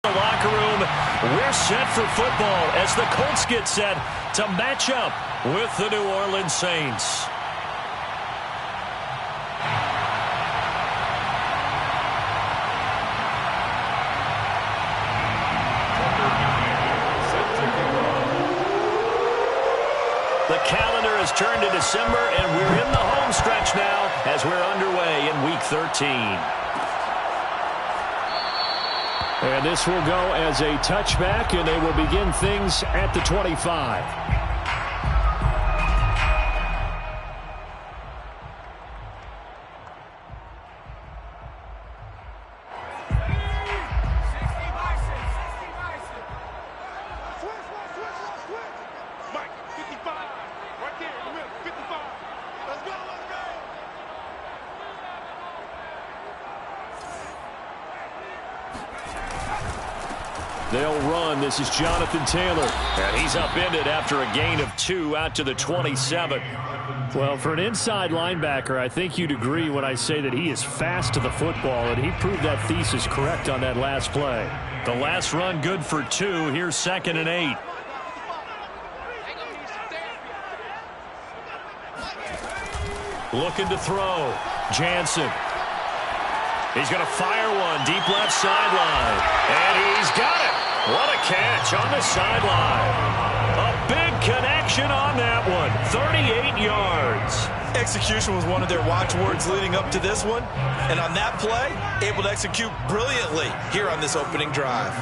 The locker room, we're set for football as the Colts get set to match up with the New Orleans Saints. The calendar has turned to December, and we're in the home stretch now as we're underway in Week 13. And this will go as a touchback, and they will begin things at the 25. They'll run. This is Jonathan Taylor. And he's upended after a gain of 2 out to the 27. Well, for an inside linebacker, I think you'd agree when I say that he is fast to the football, and he proved that thesis correct on that last play. The last run good for 2. Here's 2nd and 8. Looking to throw. Jansen. He's going to fire one deep left sideline. And he's got it. What a catch on the sideline. A big connection on that one. 38 yards. Execution was one of their watchwords leading up to this one. And on that play, able to execute brilliantly here on this opening drive.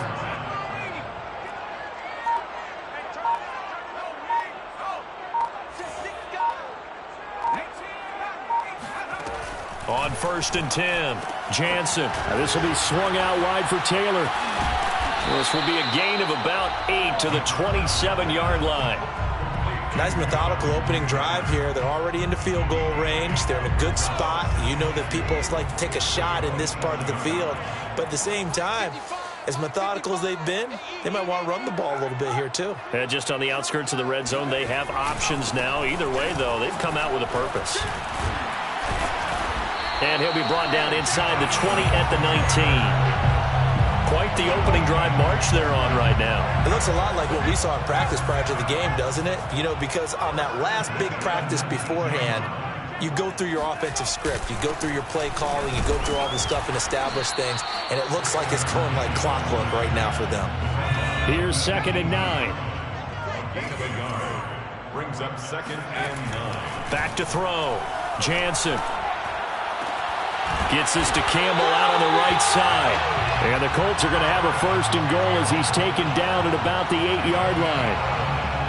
On 1st and 10, Jansen. This will be swung out wide for Taylor. This will be a gain of about 8 to the 27-yard line. Nice methodical opening drive here. They're already into field goal range. They're in a good spot. You know that people like to take a shot in this part of the field. But at the same time, as methodical as they've been, they might want to run the ball a little bit here too. And just on the outskirts of the red zone, they have options now. Either way, though, they've come out with a purpose. And he'll be brought down inside the 20 at the 19. Quite the opening drive march they're on right now. It looks a lot like what we saw in practice prior to the game, doesn't it? You know, because on that last big practice beforehand, you go through your offensive script. You go through your play calling. You go through all this stuff and establish things. And it looks like it's going like clockwork right now for them. Here's 2nd and 9. Brings up 2nd and 9. Back to throw. Jansen. Gets this to Campbell out on the right side. And the Colts are going to have a 1st and goal as he's taken down at about the 8-yard line.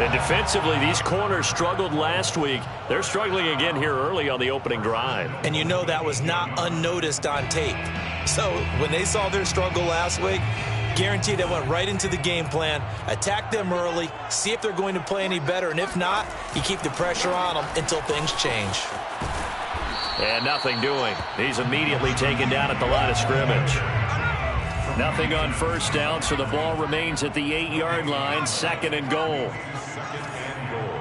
And defensively, these corners struggled last week. They're struggling again here early on the opening drive. And you know that was not unnoticed on tape. So when they saw their struggle last week, guaranteed they went right into the game plan, attack them early, see if they're going to play any better. And if not, you keep the pressure on them until things change. And nothing doing. He's immediately taken down at the line of scrimmage. Nothing on 1st down, so the ball remains at the 8-yard line. 2nd and goal. 2nd and goal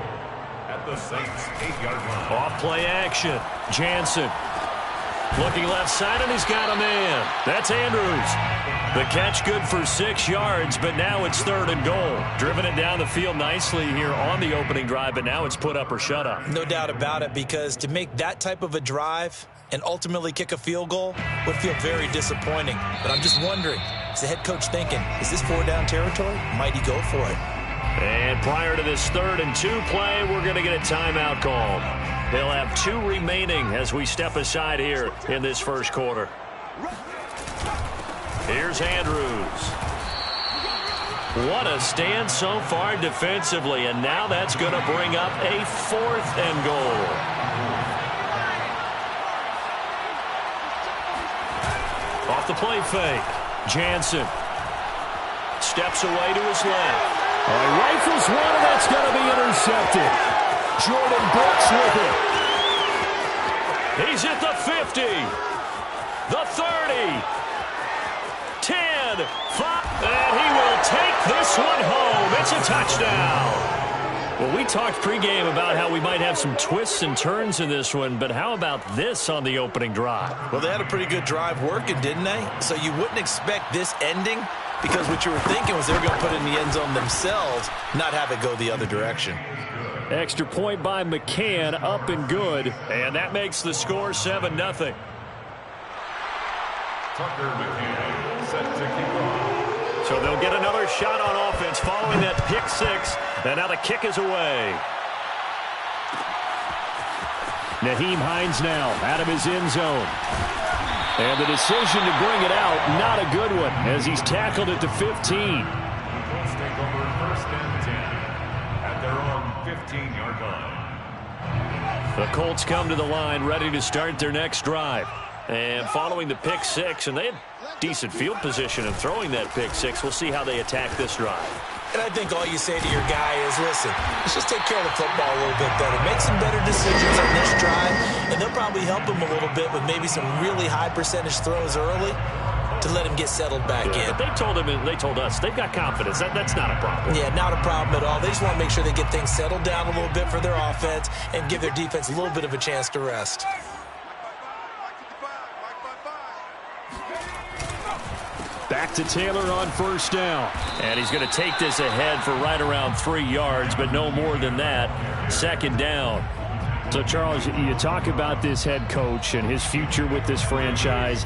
at the Saints 8-yard line. Off play action. Jansen. Looking left side, and he's got a man. That's Andrews. The catch good for 6 yards, but now it's 3rd and goal. Driven it down the field nicely here on the opening drive, but now it's put up or shut up. No doubt about it, because to make that type of a drive and ultimately kick a field goal would feel very disappointing. But I'm just wondering, is the head coach thinking, is this 4-down territory? Might he go for it? And prior to this 3rd and 2 play, we're going to get a timeout called. They'll have 2 remaining as we step aside here in this first quarter. Here's Andrews. What a stand so far defensively, and now that's going to bring up a 4th and goal. Off the play fake. Jansen steps away to his left. Rifles one, and that's going to be intercepted. Jordan Brooks with it. He's at the 50, the 30, 10, 5, and he will take this one home. It's a touchdown. Well, we talked pregame about how we might have some twists and turns in this one, but how about this on the opening drive? Well, they had a pretty good drive working, didn't they? So you wouldn't expect this ending, because what you were thinking was they were going to put it in the end zone themselves, not have it go the other direction. Extra point by McCann, up and good. And that makes the score 7-0. Tucker McCann set to kick off. So they'll get another shot on offense following that pick six. And now the kick is away. Nyheim Hines now out of his end zone. And the decision to bring it out, not a good one, as he's tackled at the 15. The Colts take over 1st and 10 at their own 15-yard line. The Colts come to the line ready to start their next drive. And following the pick six, and they had decent field position in throwing that pick six. We'll see how they attack this drive. And I think all you say to your guy is, listen, let's just take care of the football a little bit better. Make some better decisions on this drive, and they'll probably help him a little bit with maybe some really high percentage throws early to let him get settled back in. But they told him, and they told us, they've got confidence. That's not a problem. Yeah, not a problem at all. They just want to make sure they get things settled down a little bit for their offense and give their defense a little bit of a chance to rest. Back to Taylor on 1st down. And he's going to take this ahead for right around 3 yards, but no more than that. 2nd down. So, Charles, you talk about this head coach and his future with this franchise.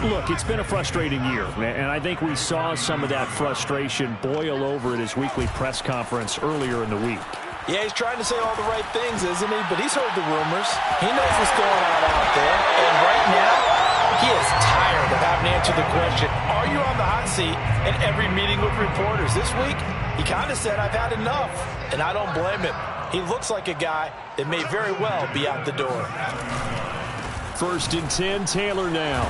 Look, it's been a frustrating year, and I think we saw some of that frustration boil over at his weekly press conference earlier in the week. Yeah, he's trying to say all the right things, isn't he? But he's heard the rumors. He knows what's going on out there. And right now, he is tired of having to answer the question, are you on the hot seat in every meeting with reporters? This week, he kind of said, I've had enough. And I don't blame him. He looks like a guy that may very well be out the door. 1st and 10, Taylor now.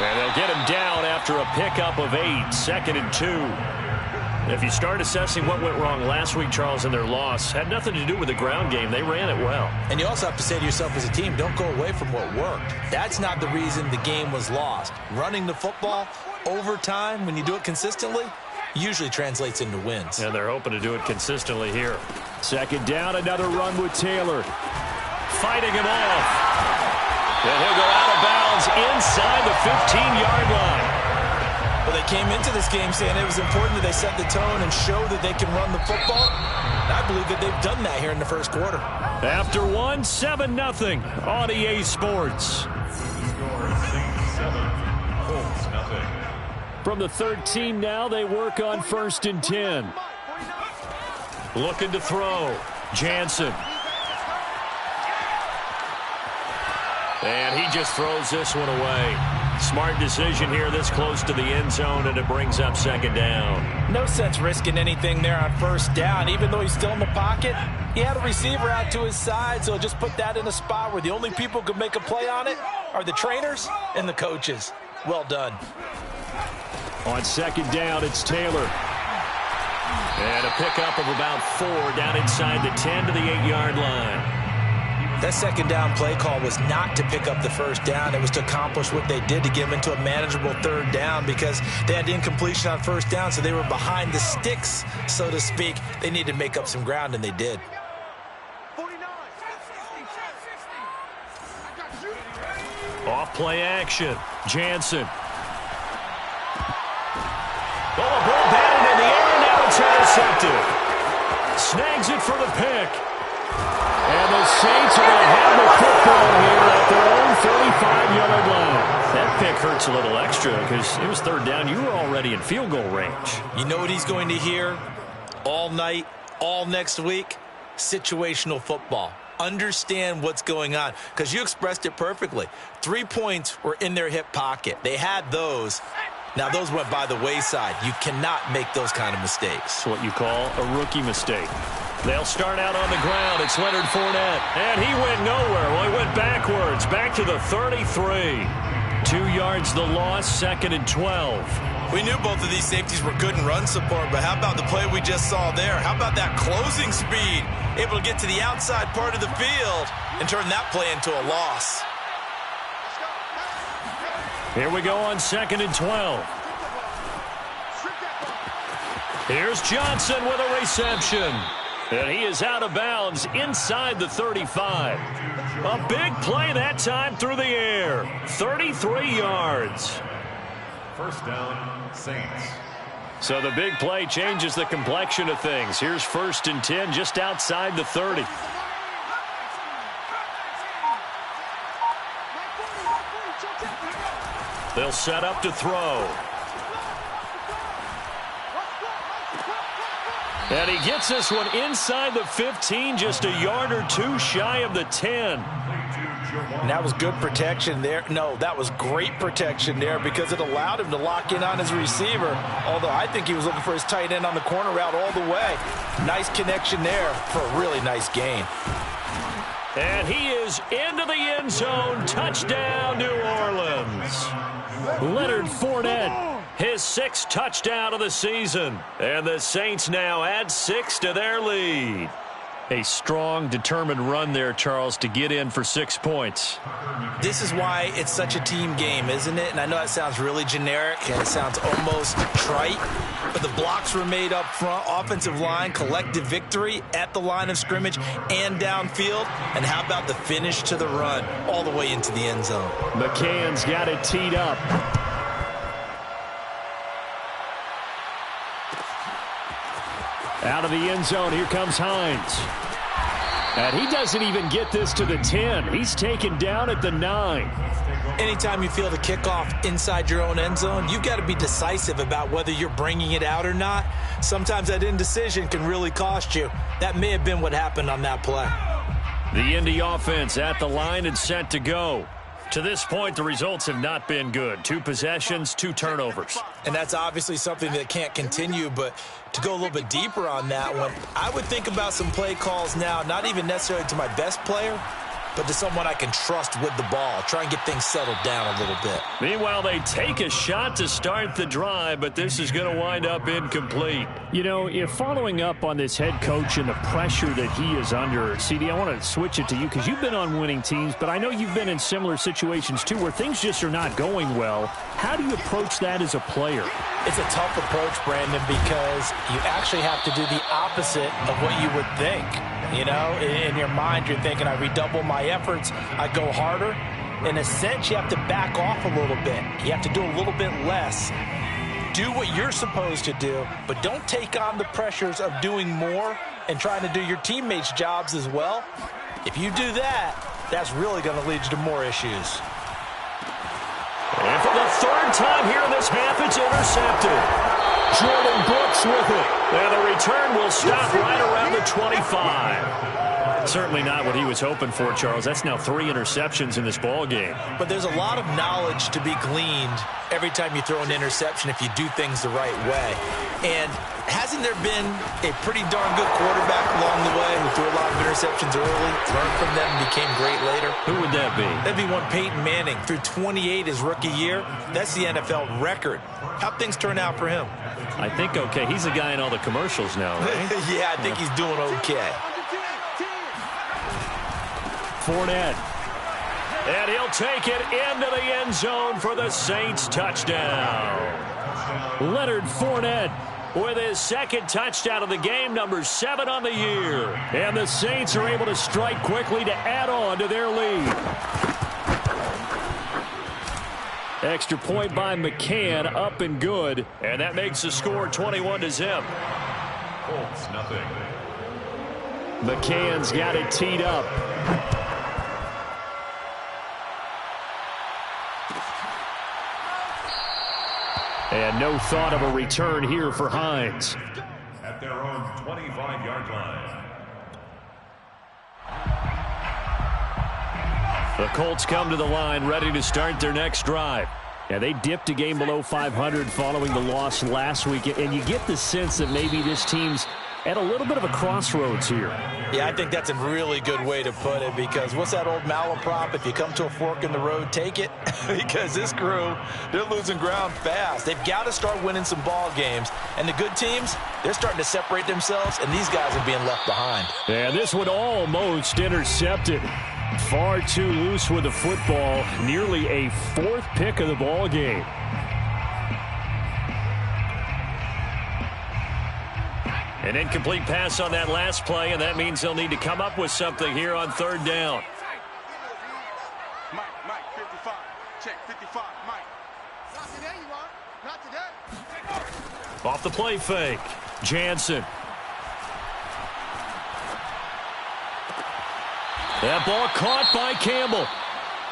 And they'll get him down after a pickup of 8, 2nd and 2. If you start assessing what went wrong last week, Charles, in their loss, had nothing to do with the ground game. They ran it well. And you also have to say to yourself as a team, don't go away from what worked. That's not the reason the game was lost. Running the football over time, when you do it consistently, usually translates into wins. And they're hoping to do it consistently here. 2nd down, another run with Taylor. Fighting him off. And he'll go out of bounds inside the 15-yard line. Well, they came into this game saying it was important that they set the tone and show that they can run the football. And I believe that they've done that here in the 1st quarter. After 7-0 on EA Sports. Score Saints 7, Colts nothing. From the 13 now, they work on 1st and 10. Looking to throw. Jansen. And he just throws this one away. Smart decision here this close to the end zone, and it brings up 2nd down. No sense risking anything there on 1st down. Even though he's still in the pocket, he had a receiver out to his side, so just put that in a spot where the only people who could make a play on it are the trainers and the coaches. Well done. On 2nd down, it's Taylor. And a pickup of about 4 down inside the 10 to the 8-yard line. That 2nd down play call was not to pick up the 1st down. It was to accomplish what they did to get them into a manageable 3rd down because they had incompletion on 1st down, so they were behind the sticks, so to speak. They needed to make up some ground, and they did. Off play action. Jansen. Oh, a ball batted in the air, and now it's intercepted. Snags it for the pick. And the Saints are going to have the football here at their own 35-yard line. That pick hurts a little extra because it was 3rd down. You were already in field goal range. You know what he's going to hear all night, all next week? Situational football. Understand what's going on because you expressed it perfectly. 3 points were in their hip pocket. They had those. Now, those went by the wayside. You cannot make those kind of mistakes. It's what you call a rookie mistake. They'll start out on the ground. It's Leonard Fournette. And he went nowhere. Well, he went backwards. Back to the 33. 2 yards the loss, 2nd and 12. We knew both of these safeties were good in run support, but how about the play we just saw there? How about that closing speed? Able to get to the outside part of the field and turn that play into a loss. Here we go on 2nd and 12. Here's Johnson with a reception. And he is out of bounds inside the 35. A big play that time through the air. 33 yards. 1st down, Saints. So the big play changes the complexion of things. Here's 1st and 10 just outside the 30. They'll set up to throw. And he gets this one inside the 15, just a yard or two shy of the 10. And that was good protection there. No, that was great protection there because it allowed him to lock in on his receiver, although I think he was looking for his tight end on the corner route all the way. Nice connection there for a really nice gain. And he is into the end zone. Touchdown, New Orleans. Leonard Fournette. His 6th touchdown of the season. And the Saints now add 6 to their lead. A strong, determined run there, Charles, to get in for 6 points. This is why it's such a team game, isn't it? And I know that sounds really generic and it sounds almost trite, but the blocks were made up front, offensive line, collective victory at the line of scrimmage and downfield. And how about the finish to the run all the way into the end zone? McCann's got it teed up. Out of the end zone, here comes Hines. And he doesn't even get this to the 10. He's taken down at the 9. Anytime you feel the kickoff inside your own end zone, you've got to be decisive about whether you're bringing it out or not. Sometimes that indecision can really cost you. That may have been what happened on that play. The Indy offense at the line and set to go. To this point, the results have not been good. 2 possessions, 2 turnovers. And that's obviously something that can't continue, but to go a little bit deeper on that one, I would think about some play calls now, not even necessarily to my best player, but to someone I can trust with the ball. Try and get things settled down a little bit. Meanwhile, they take a shot to start the drive, but this is going to wind up incomplete. You know, if following up on this head coach and the pressure that he is under, CD, I want to switch it to you because you've been on winning teams, but I know you've been in similar situations too where things just are not going well. How do you approach that as a player? It's a tough approach, Brandon, because you actually have to do the opposite of what you would think. You know, in your mind, you're thinking, I redouble my efforts, I go harder. In a sense, you have to back off a little bit. You have to do a little bit less. Do what you're supposed to do, but don't take on the pressures of doing more and trying to do your teammates' jobs as well. If you do that, that's really going to lead you to more issues. And for the 3rd time here in this half, it's intercepted. Jordan Brooks with it. And the return will stop right around the 25. Certainly not what he was hoping for, Charles. That's now 3 interceptions in this ball game. But there's a lot of knowledge to be gleaned every time you throw an interception if you do things the right way. And hasn't there been a pretty darn good quarterback along the way who threw a lot of interceptions early, learned from them, and became great later? Who would that be? That'd be one Peyton Manning. Threw 28 his rookie year. That's the NFL record. How'd things turn out for him? I think okay. He's the guy in all the commercials now, right? Yeah, I think he's doing okay. Fournette. And he'll take it into the end zone for the Saints touchdown. Leonard Fournette with his 2nd touchdown of the game, number 7 on the year. And the Saints are able to strike quickly to add on to their lead. Extra point by McCann, up and good. And that makes the score 21-0. Colts, nothing. McCann's got it teed up. And no thought of a return here for Hines. At their own 25-yard line. The Colts come to the line ready to start their next drive. Yeah, they dipped a game below 500 following the loss last week, and you get the sense that maybe this team's at a little bit of a crossroads here. Yeah, I think that's a really good way to put it because what's that old malaprop? If you come to a fork in the road, take it. Because this crew, they're losing ground fast. They've got to start winning some ball games. And the good teams, they're starting to separate themselves, and these guys are being left behind. And this one almost intercepted. Far too loose with the football. Nearly a 4th pick of the ball game. An incomplete pass on that last play, and that means they'll need to come up with something here on 3rd down. Mike, 55. Check, 55, Mike. Not today, you are. Not today. off the play fake. Jansen. That ball caught by Campbell.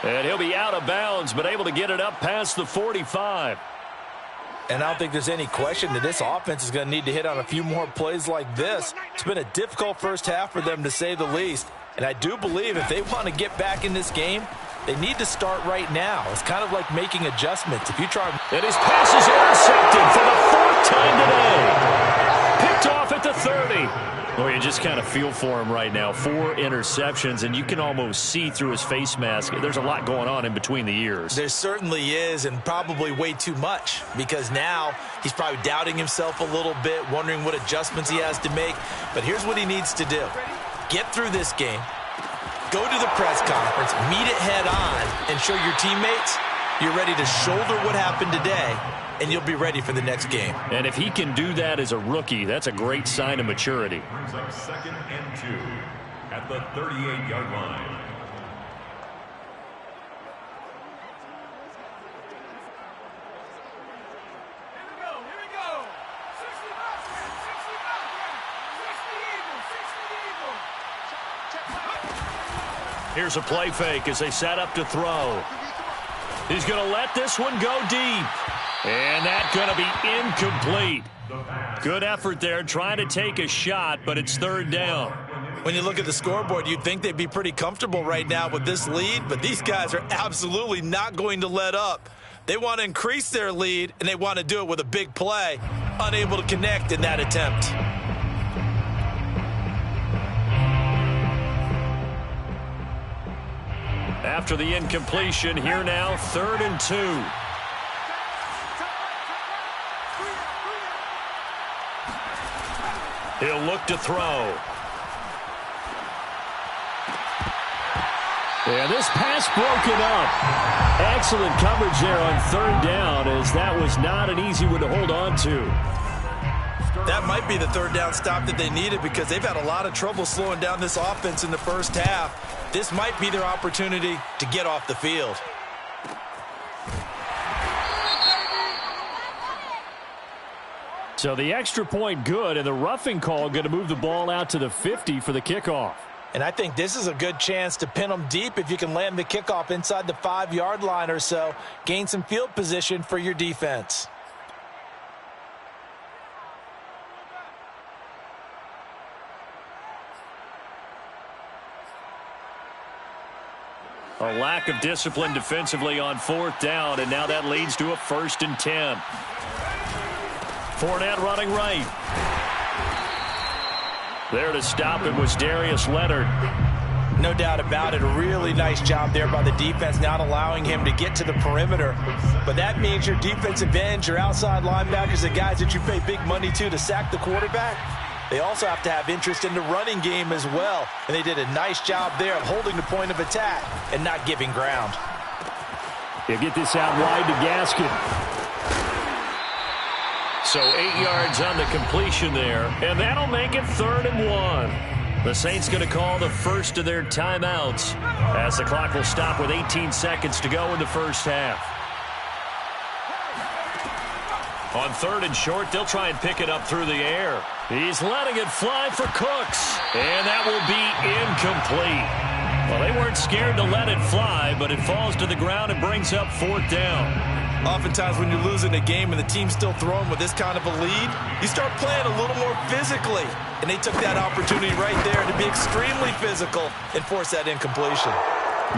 And he'll be out of bounds, but able to get it up past the 45. And I don't think there's any question that this offense is going to need to hit on a few more plays like this. It's been a difficult first half for them, to say the least. And I do believe if they want to get back in this game, they need to start right now. It's kind of like making adjustments. If you try... And his pass is intercepted for the 4th time today. Picked off at the 30. Well, you just kind of feel for him right now. 4 interceptions, and you can almost see through his face mask. There's a lot going on in between the ears. There certainly is, and probably way too much, because now he's probably doubting himself a little bit, wondering what adjustments he has to make. But here's what he needs to do. Get through this game, go to the press conference, meet it head on, and show your teammates you're ready to shoulder what happened today, and you'll be ready for the next game. And if he can do that as a rookie, that's a great sign of maturity. Brings up 2nd and 2 at the 38-yard line. Here's a play fake as they set up to throw. He's going to let this one go deep. And that's going to be incomplete. Good effort there trying to take a shot, but it's 3rd down. When you look at the scoreboard, you'd think they'd be pretty comfortable right now with this lead, but these guys are absolutely not going to let up. They want to increase their lead, and they want to do it with a big play. Unable to connect in that attempt. After the incompletion, here now, 3rd and 2. He'll look to throw. And this pass broken up. Excellent coverage there on 3rd down, as that was not an easy one to hold on to. That might be the 3rd down stop that they needed, because they've had a lot of trouble slowing down this offense in the first half. This might be their opportunity to get off the field. So the extra point good, and the roughing call going to move the ball out to the 50 for the kickoff. And I think this is a good chance to pin them deep if you can land the kickoff inside the 5-yard line or so. Gain some field position for your defense. A lack of discipline defensively on 4th down, and now that leads to a 1st and 10. Fournette running right. There to stop him was Darius Leonard. No doubt about it. A really nice job there by the defense, not allowing him to get to the perimeter. But that means your defensive ends, your outside linebackers, the guys that you pay big money to sack the quarterback, they also have to have interest in the running game as well. And they did a nice job there of holding the point of attack and not giving ground. They get this out wide to Gaskin. So 8 yards on the completion there, and that'll make it 3rd and 1. The Saints going to call the first of their timeouts as the clock will stop with 18 seconds to go in the first half. On 3rd and short, they'll try and pick it up through the air. He's letting it fly for Cooks, and that will be incomplete. Well, they weren't scared to let it fly, but it falls to the ground and brings up 4th down. Oftentimes when you're losing a game and the team's still throwing with this kind of a lead, you start playing a little more physically. And they took that opportunity right there to be extremely physical and force that incompletion.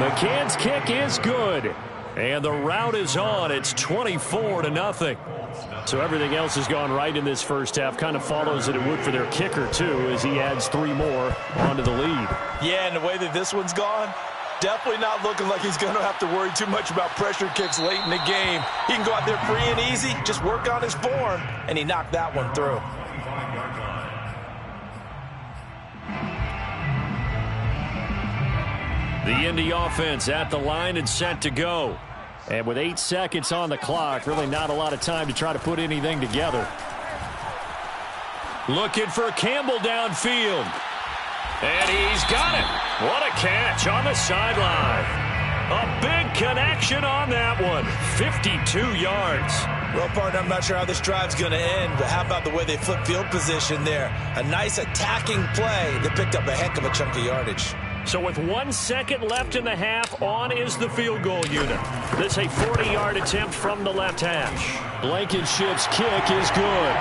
McCann's kick is good. And the route is on. It's 24-0. So everything else has gone right in this first half. Kind of follows that it would for their kicker, too, as he adds 3 more onto the lead. Yeah, and the way that this one's gone, definitely not looking like he's going to have to worry too much about pressure kicks late in the game. He can go out there free and easy, just work on his form, and he knocked that one through. The Indy offense at the line and set to go. And with 8 seconds on the clock, really not a lot of time to try to put anything together. Looking for Campbell downfield. And he's got it. What a catch on the sideline. A big connection on that one. 52 yards. Well, partner, I'm not sure how this drive's going to end, but how about the way they flip field position there? A nice attacking play that picked up a heck of a chunk of yardage. So with 1 second left in the half, on is the field goal unit. This a 40-yard attempt from the left hash. Blankenship's kick is good.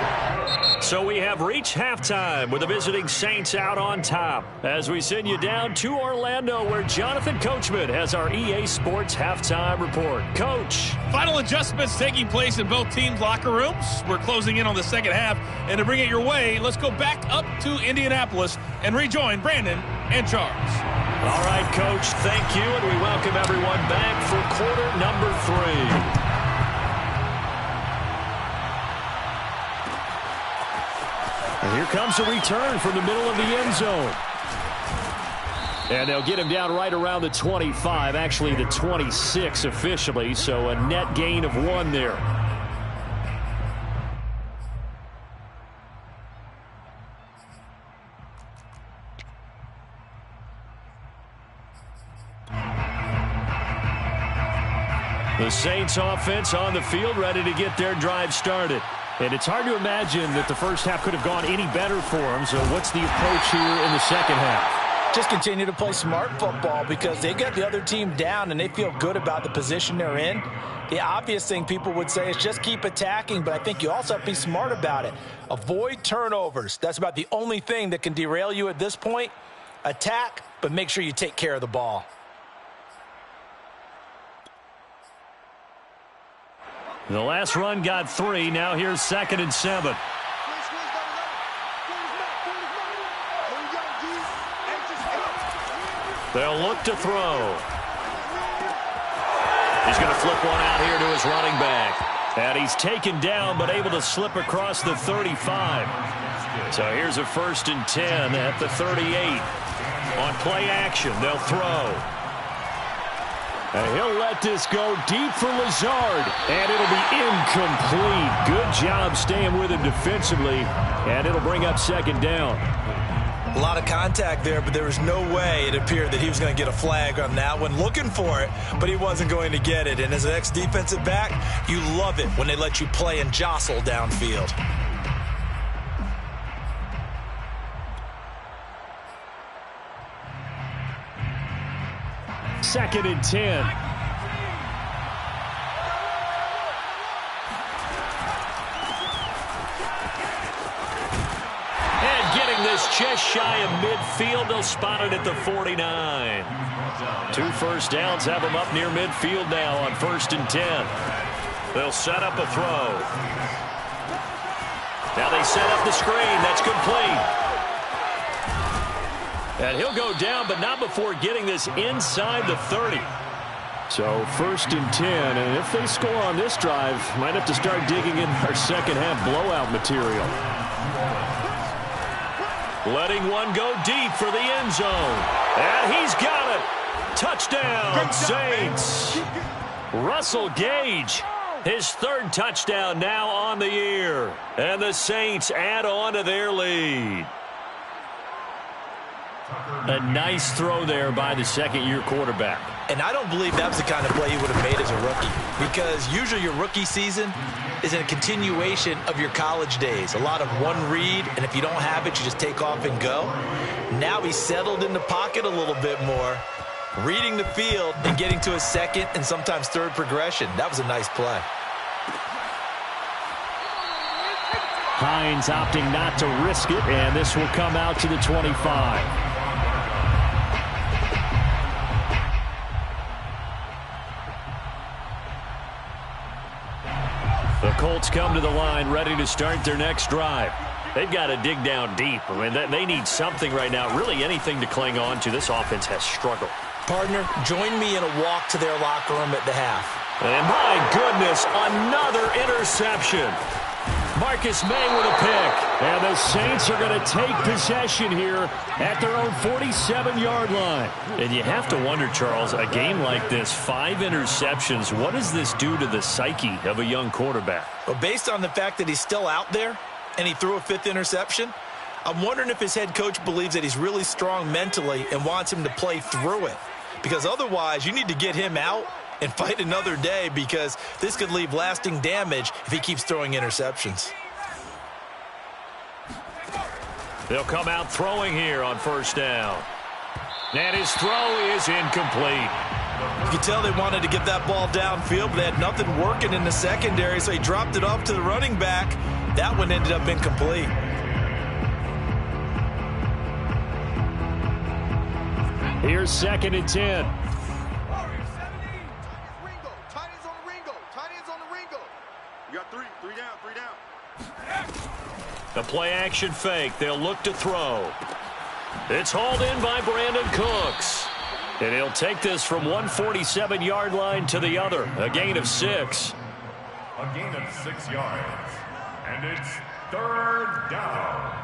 So we have reached halftime with the visiting Saints out on top. As we send you down to Orlando, where Jonathan Coachman has our EA Sports halftime report. Coach. Final adjustments taking place in both teams' locker rooms. We're closing in on the second half. And to bring it your way, let's go back up to Indianapolis and rejoin Brandon and Charles. All right, Coach, thank you, and we welcome everyone back for quarter number 3. And here comes a return from the middle of the end zone. And they'll get him down right around the 25, actually the 26 officially, so a net gain of 1 there. The Saints offense on the field, ready to get their drive started. And it's hard to imagine that the first half could have gone any better for them. So what's the approach here in the second half? Just continue to play smart football because they get the other team down and they feel good about the position they're in. The obvious thing people would say is just keep attacking, but I think you also have to be smart about it. Avoid turnovers. That's about the only thing that can derail you at this point. Attack, but make sure you take care of the ball. The last run got 3. Now here's 2nd and 7. They'll look to throw. He's going to flip one out here to his running back. And he's taken down but able to slip across the 35. So here's a 1st and 10 at the 38. On play action, they'll throw. And he'll let this go deep for Lazard. And it'll be incomplete. Good job staying with him defensively. And it'll bring up 2nd down. A lot of contact there, but there was no way it appeared that he was going to get a flag on that one. Looking for it, but he wasn't going to get it. And as an ex-defensive back, you love it when they let you play and jostle downfield. Second and 10. And getting this just shy of midfield, they'll spot it at the 49. 2 first downs have them up near midfield now on 1st and 10. They'll set up a throw. Now they set up the screen. That's complete. And he'll go down, but not before getting this inside the 30. So 1st and 10, and if they score on this drive, might have to start digging in our second half blowout material. Letting one go deep for the end zone. And he's got it. Touchdown, Saints. Russell Gage, his 3rd touchdown now on the year. And the Saints add on to their lead. A nice throw there by the 2nd-year quarterback. And I don't believe that was the kind of play he would have made as a rookie, because usually your rookie season is a continuation of your college days. A lot of one read, and if you don't have it, you just take off and go. Now he's settled in the pocket a little bit more, reading the field and getting to his 2nd and sometimes 3rd progression. That was a nice play. Hines opting not to risk it, and this will come out to the 25. The Colts come to the line ready to start their next drive. They've got to dig down deep. I mean, they need something right now, really anything to cling on to. This offense has struggled. Partner, join me in a walk to their locker room at the half. And my goodness, another interception. Marcus May with a pick. And the Saints are going to take possession here at their own 47-yard line. And you have to wonder, Charles, a game like this, 5 interceptions, what does this do to the psyche of a young quarterback? Well, based on the fact that he's still out there and he threw a 5th interception, I'm wondering if his head coach believes that he's really strong mentally and wants him to play through it. Because otherwise, you need to get him out and fight another day, because this could leave lasting damage if he keeps throwing interceptions. They'll come out throwing here on first down. And his throw is incomplete. You can tell they wanted to get that ball downfield, but they had nothing working in the secondary, so he dropped it off to the running back. That one ended up incomplete. Here's 2nd and 10. You got three down. The play action fake. They'll look to throw. It's hauled in by Brandon Cooks. And he'll take this from 147-yard line to the other. A gain of 6. A gain of 6 yards. And it's 3rd down.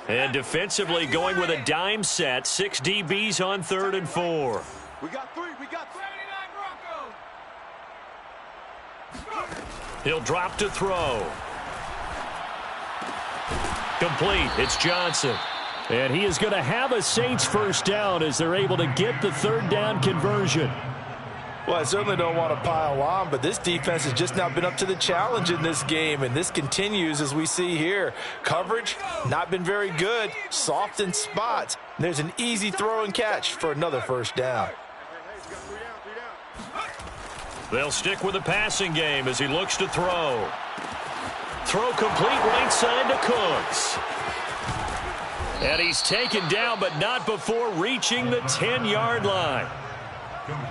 And defensively going with a dime set. 6 DBs on 3rd and 4. We got three. 79 Broncos. He'll drop to throw. Complete. It's Johnson. And he is going to have a Saints first down as they're able to get the 3rd down conversion. Well, I certainly don't want to pile on, but this defense has just not been up to the challenge in this game, and this continues as we see here. Coverage, not been very good, soft in spots. And there's an easy throw and catch for another first down. They'll stick with the passing game as he looks to throw. Throw complete right side to Cooks. And he's taken down, but not before reaching the 10-yard line.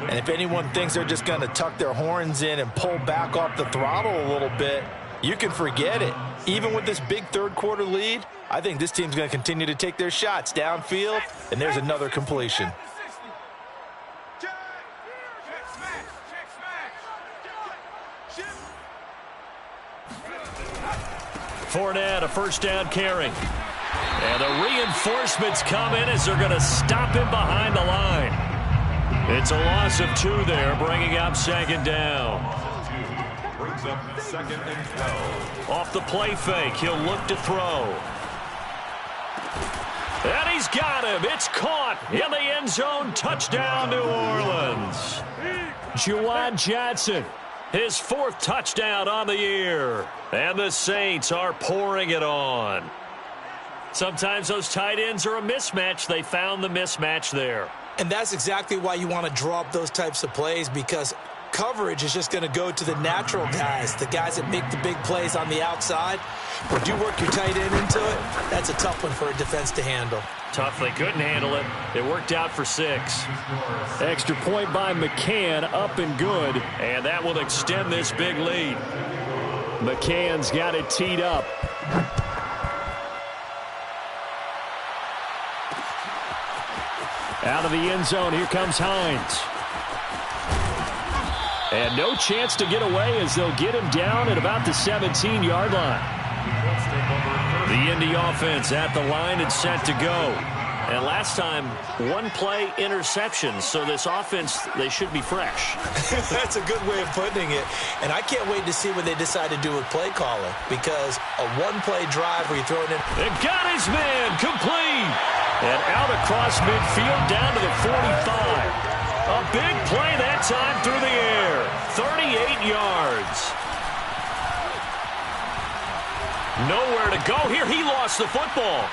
And if anyone thinks they're just going to tuck their horns in and pull back off the throttle a little bit, you can forget it. Even with this big third-quarter lead, I think this team's going to continue to take their shots downfield, and there's another completion. Fournette, a first down carry. And the reinforcements come in as they're going to stop him behind the line. It's a loss of 2 there, bringing up 2nd down. Brings up 2nd and 12. Off the play fake, he'll look to throw. And he's got him. It's caught in the end zone. Touchdown, New Orleans. Juwan Johnson. His 4th touchdown on the year. And the Saints are pouring it on. Sometimes those tight ends are a mismatch. They found the mismatch there. And that's exactly why you want to draw up those types of plays, because coverage is just going to go to the natural guys, the guys that make the big plays on the outside. Would you work your tight end into it? That's a tough one for a defense to handle. Tough. They couldn't handle it. It worked out for 6. Extra point by McCann, up and good. And that will extend this big lead. McCann's got it teed up. Out of the end zone, here comes Hines. And no chance to get away as they'll get him down at about the 17-yard line. The Indy offense at the line and set to go. And last time, 1 play interception, so this offense, they should be fresh. That's a good way of putting it. And I can't wait to see what they decide to do with play calling, because a 1-play drive where you throw it in. They got his man complete. And out across midfield down to the 45. A big play that time through the air. 38 yards. Nowhere to go here. He lost the football.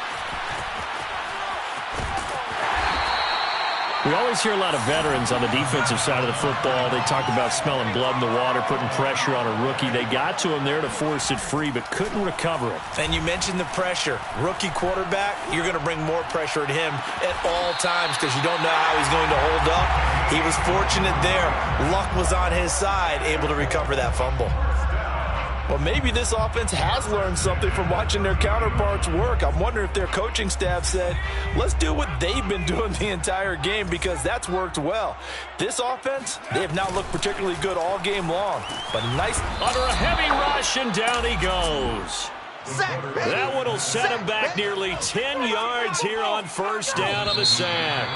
We always hear a lot of veterans on the defensive side of the football. They talk about smelling blood in the water, putting pressure on a rookie. They got to him there to force it free, but couldn't recover it. And you mentioned the pressure. Rookie quarterback, you're going to bring more pressure at him at all times because you don't know how he's going to hold up. He was fortunate there. Luck was on his side, able to recover that fumble. Well, maybe this offense has learned something from watching their counterparts work. I'm wondering if their coaching staff said, let's do what they've been doing the entire game, because that's worked well. This offense, they have not looked particularly good all game long, but nice. Under a heavy rush, and down he goes. That one will set him back nearly 10 yards here on first down on the sack.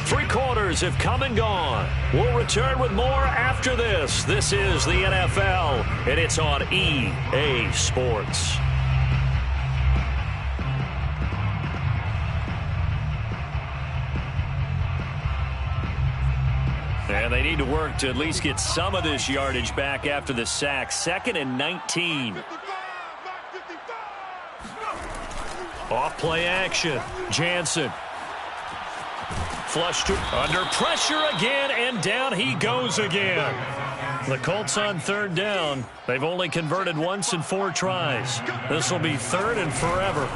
Three quarters have come and gone. We'll return with more after this. This is the NFL, and it's on EA Sports. And they need to work to at least get some of this yardage back after the sack. 2nd and 19. Off play action. Jansen. Flush to under pressure again, and down he goes again. The Colts on 3rd down. They've only converted once in 4 tries. This will be 3rd and forever.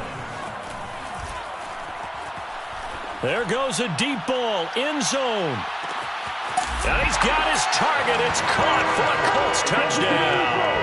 There goes a deep ball. End zone. And he's got his target. It's caught for a Colts touchdown.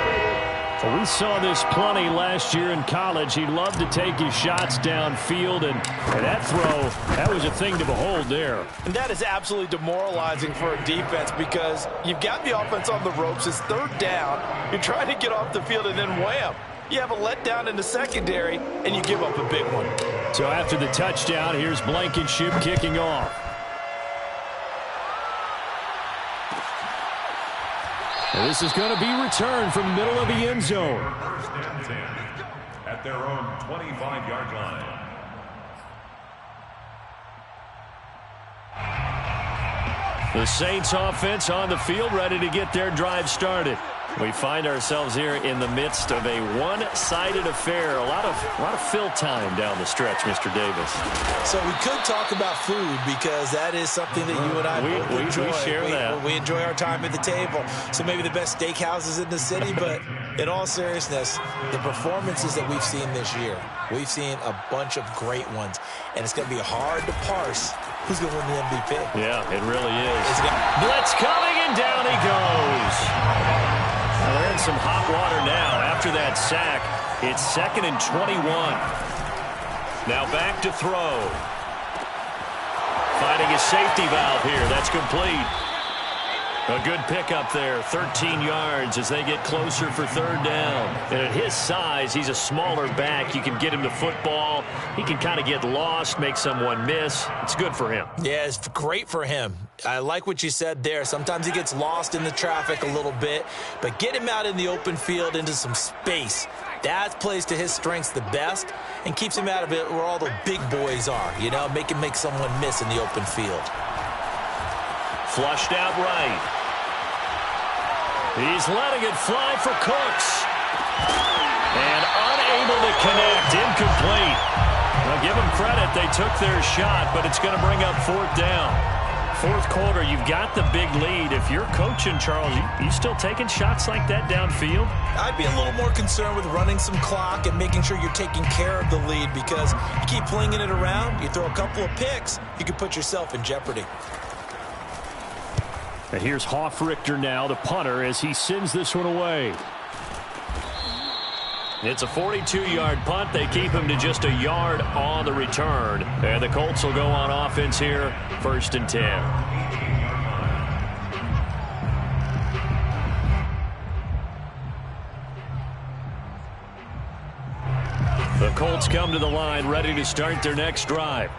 Well, we saw this plenty last year in college. He loved to take his shots downfield, and that throw, that was a thing to behold there. And that is absolutely demoralizing for a defense because you've got the offense on the ropes. It's 3rd down. You're trying to get off the field, and then wham. You have a letdown in the secondary, and you give up a big one. So after the touchdown, here's Blankenship kicking off. And this is going to be returned from the middle of the end zone. 1st and 10 at their own 25-yard line. The Saints offense on the field, ready to get their drive started. We find ourselves here in the midst of a one-sided affair. A lot of fill time down the stretch, Mr. Davis. So we could talk about food because that is something that you and I both enjoy. We share that. We enjoy our time at the table. So maybe the best steakhouses in the city, but in all seriousness, the performances that we've seen this year, we've seen a bunch of great ones, and it's going to be hard to parse who's going to win the MVP. Yeah, it really is. Blitz coming, and down he goes. Well, they're in some hot water now after that sack. It's 2nd and 21. Now back to throw. Finding a safety valve here. That's complete. A good pickup there. 13 yards as they get closer for 3rd down. And at his size, he's a smaller back. You can get him to football. He can kind of get lost, make someone miss. It's good for him. Yeah, it's great for him. I like what you said there. Sometimes he gets lost in the traffic a little bit, but get him out in the open field into some space. That plays to his strengths the best and keeps him out of it where all the big boys are, you know, make someone miss in the open field. Flushed out right. He's letting it fly for Cooks. And unable to connect. Incomplete. Well, give them credit. They took their shot, but it's going to bring up 4th down. 4th quarter, you've got the big lead. If you're coaching, Charles, you still taking shots like that downfield? I'd be a little more concerned with running some clock and making sure you're taking care of the lead because you keep flinging it around, you throw a couple of picks, you could put yourself in jeopardy. And here's Hoffrichter now, the punter, as he sends this one away. It's a 42-yard punt. They keep him to just a yard on the return. And the Colts will go on offense here, 1st and 10. The Colts come to the line, ready to start their next drive.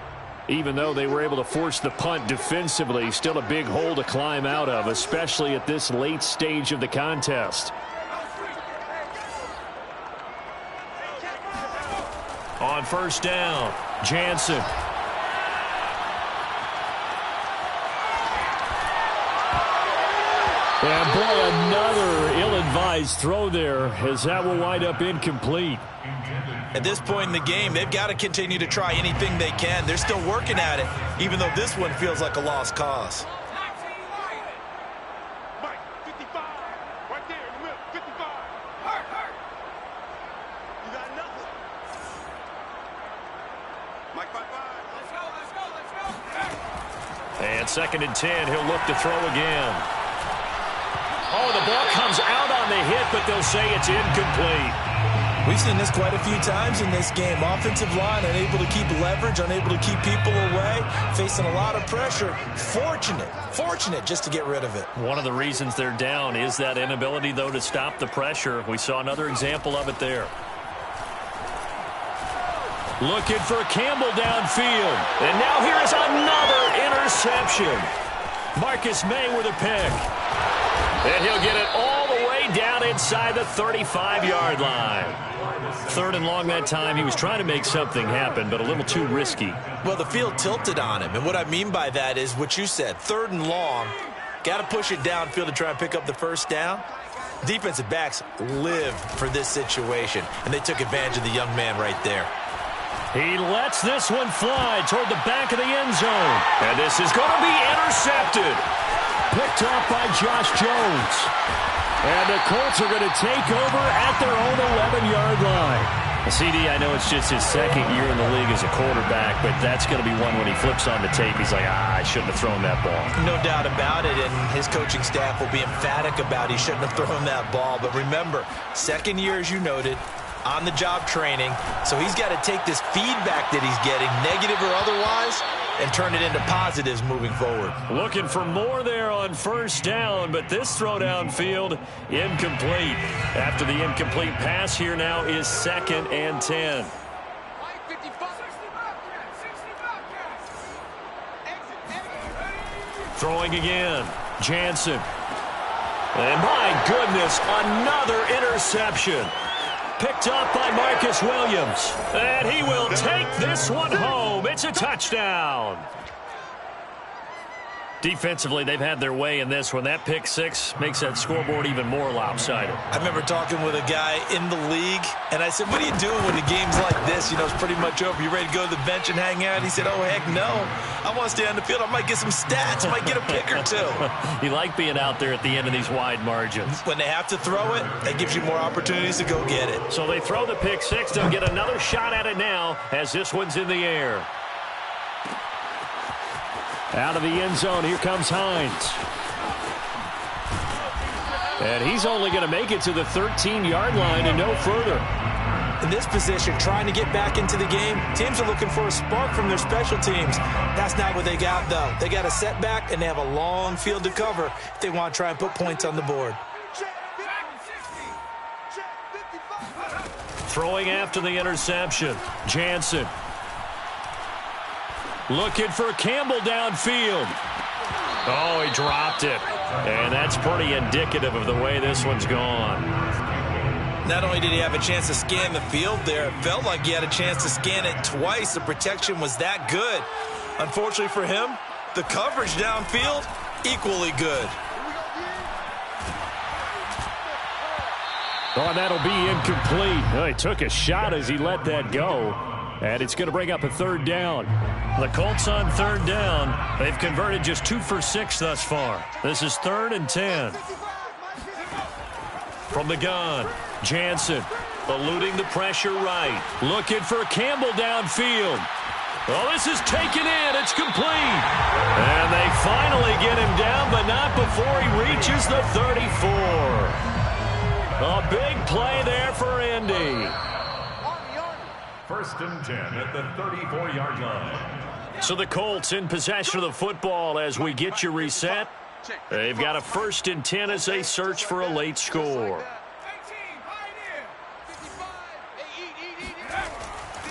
Even though they were able to force the punt defensively, still a big hole to climb out of, especially at this late stage of the contest. On 1st down, Jansen. And boy, another ill-advised throw there, as that will wind up incomplete. At this point in the game, they've got to continue to try anything they can. They're still working at it, even though this one feels like a lost cause. Mike, 55. Right there in the middle. 55. Hurt. You got nothing. Mike, 5-5. Let's go. And 2nd and 10, he'll look to throw again. Oh, the ball comes out on the hit, but they'll say it's incomplete. We've seen this quite a few times in this game. Offensive line unable to keep leverage, unable to keep people away, facing a lot of pressure. Fortunate just to get rid of it. One of the reasons they're down is that inability, though, to stop the pressure. We saw another example of it there. Looking for Campbell downfield. And now here is another interception. Marcus May with a pick. And he'll get it all the way down inside the 35-yard line. 3rd and long that time. He was trying to make something happen, but a little too risky. Well, the field tilted on him, and what I mean by that is what you said. 3rd and long, got to push it downfield to try and pick up the first down. Defensive backs live for this situation, and they took advantage of the young man right there. He lets this one fly toward the back of the end zone. And this is going to be intercepted. Picked off by Josh Jones. And the Colts are going to take over at their own 11-yard line. CD, I know it's just his 2nd year in the league as a quarterback, but that's going to be one when he flips on the tape. He's like, I shouldn't have thrown that ball. No doubt about it, and his coaching staff will be emphatic about he shouldn't have thrown that ball. But remember, 2nd year, as you noted, on-the-job training, so he's got to take this feedback that he's getting, negative or otherwise, and turn it into positives moving forward. Looking for more there on 1st down, but this throw downfield incomplete. After the incomplete pass, here now is 2nd and 10. Throwing again, Jansen. And my goodness, another interception. Picked up by Marcus Williams. And he will take this one home. It's a touchdown. Defensively, they've had their way in this one. That pick 6 makes that scoreboard even more lopsided. I remember talking with a guy in the league, and I said, what are you doing when the game's like this? You know, it's pretty much over. You ready to go to the bench and hang out? He said, oh, heck no. I want to stay on the field. I might get some stats. I might get a pick or two. You like being out there at the end of these wide margins. When they have to throw it, that gives you more opportunities to go get it. So they throw the pick 6. They'll get another shot at it now as this one's in the air. Out of the end zone, here comes Hines. And he's only going to make it to the 13-yard line and no further. In this position, trying to get back into the game, teams are looking for a spark from their special teams. That's not what they got, though. They got a setback, and they have a long field to cover if they want to try and put points on the board. Throwing after the interception, Jansen. Looking for Campbell downfield. Oh, he dropped it. And that's pretty indicative of the way this one's gone. Not only did he have a chance to scan the field there, it felt like he had a chance to scan it twice. The protection was that good. Unfortunately for him, the coverage downfield, equally good. Oh, that'll be incomplete. Oh, he took a shot as he let that go. And it's going to bring up a 3rd down. The Colts on 3rd down. They've converted just 2 for 6 thus far. This is 3rd and 10. From the gun, Jansen eluding the pressure right. Looking for Campbell downfield. Oh, this is taken in. It's complete. And they finally get him down, but not before he reaches the 34. A big play there for Indy. 1st and 10 at the 34-yard line. So the Colts in possession of the football as we get you reset. They've got a 1st and 10 as they search for a late score.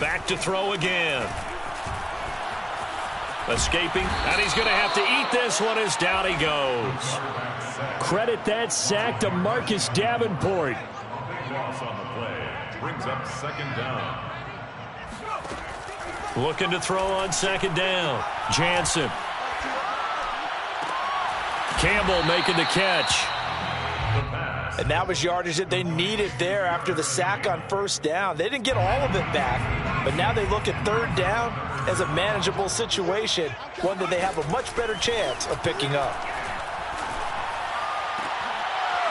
Back to throw again. Escaping, and he's going to have to eat this one as down he goes. Credit that sack to Marcus Davenport. Loss on the play brings up 2nd down. Looking to throw on 2nd down. Jansen. Campbell making the catch. And that was yardage that they needed there after the sack on 1st down. They didn't get all of it back, but now they look at 3rd down as a manageable situation, one that they have a much better chance of picking up.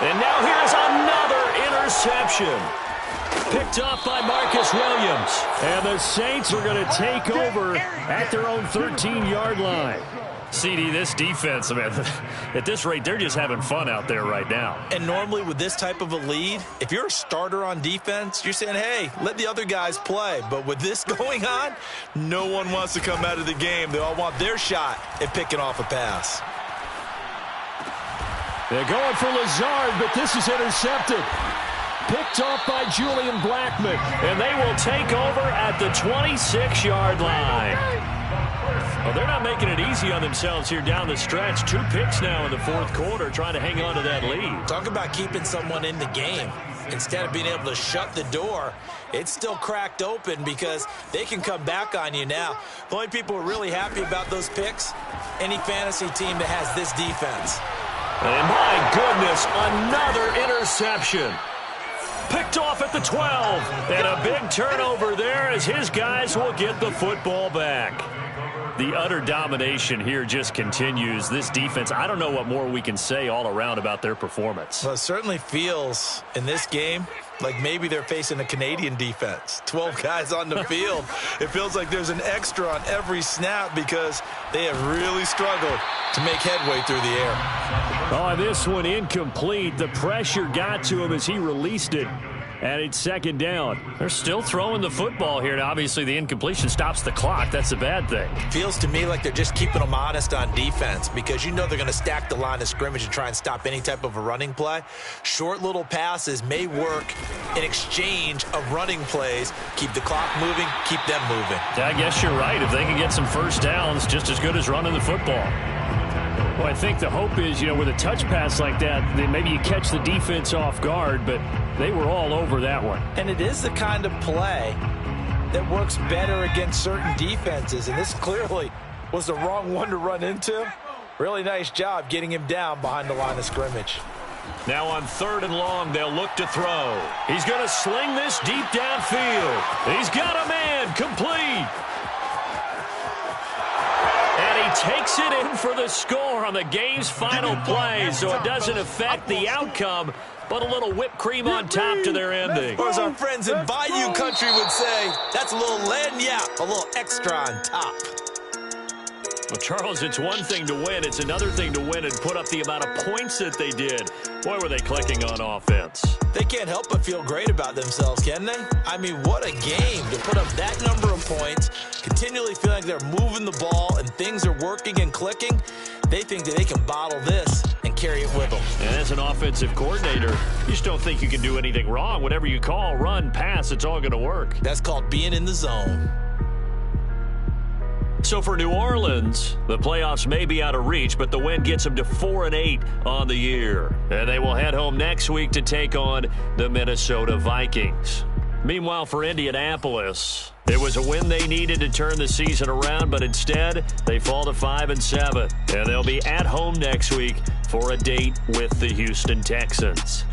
And now here's another interception. Picked up by Marcus Williams. And the Saints are going to take over at their own 13-yard line. CD, this defense, man, at this rate, they're just having fun out there right now. And normally with this type of a lead, if you're a starter on defense, you're saying, hey, let the other guys play. But with this going on, no one wants to come out of the game. They all want their shot at picking off a pass. They're going for Lazard, but this is intercepted. picked off by Julian Blackmon. And they will take over at the 26-yard line. Well, they're not making it easy on themselves here down the stretch. 2 picks now in the fourth quarter, trying to hang on to that lead. Talk about keeping someone in the game. Instead of being able to shut the door, it's still cracked open because they can come back on you now. The only people who are really happy about those picks, any fantasy team that has this defense. And my goodness, another interception. Picked off at the 12. And a big turnover there as his guys will get the football back. The utter domination here just continues. This defense, I don't know what more we can say all around about their performance. Well, it certainly feels in this game like maybe they're facing a Canadian defense. 12 guys on the field. It feels like there's an extra on every snap because they have really struggled to make headway through the air. Oh, this one incomplete. The pressure got to him as he released it. And it's second down. They're still throwing the football here. And obviously, the incompletion stops the clock. That's a bad thing. Feels to me like they're just keeping them honest on defense because you know they're going to stack the line of scrimmage and try and stop any type of a running play. Short little passes may work in exchange of running plays. Keep the clock moving, keep them moving. I guess you're right. If they can get some first downs, just as good as running the football. Well, I think the hope is, with a touch pass like that, then maybe you catch the defense off guard, but they were all over that one. And it is the kind of play that works better against certain defenses, and this clearly was the wrong one to run into. Really nice job getting him down behind the line of scrimmage. Now on 3rd and long, they'll look to throw. He's going to sling this deep downfield. He's got a man, complete. And he takes it in for the score on the game's final play, so it doesn't affect the outcome, but a little whipped cream on top to their ending. Or as our friends in Bayou Country would say, that's a little lagniappe, a little extra on top. Well, Charles, it's one thing to win. It's another thing to win and put up the amount of points that they did. Boy, were they clicking on offense. They can't help but feel great about themselves, can they? I mean, what a game to put up that number of points, continually feel like they're moving the ball and things are working and clicking. They think that they can bottle this and carry it with them. And as an offensive coordinator, you just don't think you can do anything wrong. Whatever you call, run, pass, it's all going to work. That's called being in the zone. So for New Orleans, the playoffs may be out of reach, but the win gets them to 4-8 on the year. And they will head home next week to take on the Minnesota Vikings. Meanwhile, for Indianapolis, it was a win they needed to turn the season around, but instead they fall to 5-7. And they'll be at home next week for a date with the Houston Texans.